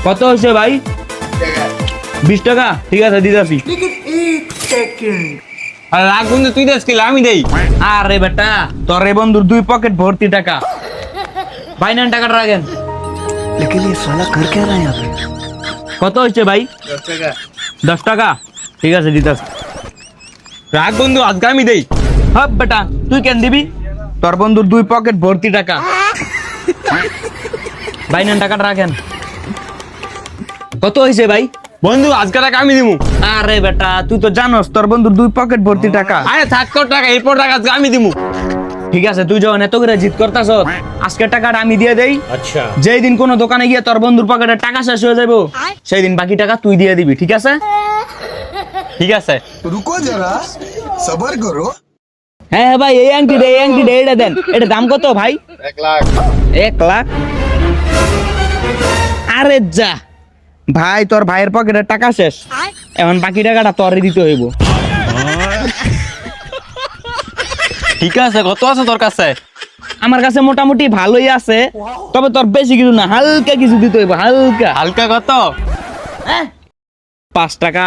কত হয়েছে ভাই? 20 টাকা, ঠিক আছে দিতেছি। আর রাগ বন্ধু তুই দেশ কিলা আমি দেই। আরে বেটা, তোর এ বন্ধুর 2 পকেট ভর্তি টাকা। ভাই নেন টাকাটা রাখেন। लेकिन ये साला कर क्या रहा है यहाँ पे? কত হয়েছে ভাই? 10 টাকা, ঠিক আছে দিতেছি। রাগ বন্ধু আজকে আমি দেই। হ্যাঁ বেটা, তুই কেন দিবি? তোর বন্ধুর 2 পকেট ভর্তি টাকা। ভাই নেন টাকাটা রাখেন। কত হয়েছে ভাই? বন্ধু আজকে টাকা আমি দিমু। আরে বেটা, তুই তো জানোস তোর বন্ধুর 2 পকেট ভর্তি টাকা। আরে থাক তোর টাকা, এরপর টাকা আজকে আমি দিমু। ঠিক আছে, তুই যখন এত করে জিদ করতাস, আজকে টাকাটা আমি দিয়ে দেই। আচ্ছা যেই দিন কোনো দোকানে গিয়ে তোর বন্ধুর পকেটে টাকা শেষ হয়ে যাবো, সেই দিন বাকি টাকা তুই দিয়ে দিবি, ঠিক আছে? ঠিক আছে। रुको जरा सबर करो। হ্যাঁ হ্যাঁ ভাই, এই আংটি এটা দেন। এটা দাম কত ভাই? 1 লাখ। 1 লাখ? আরে যা ভাই, তোর ভাইয়ের পকেটে টাকা শেষ, এখন বাকি টাকাটা তোরই দিতে হইব। ঠিক আছে, কত আছে তোর কাছে? আমার কাছে মোটামুটি ভালোই আছে, তবে তোর বেশি কিছু না, হালকা কিছু দিতে হইব, হালকা। হালকা কত? 5 টাকা।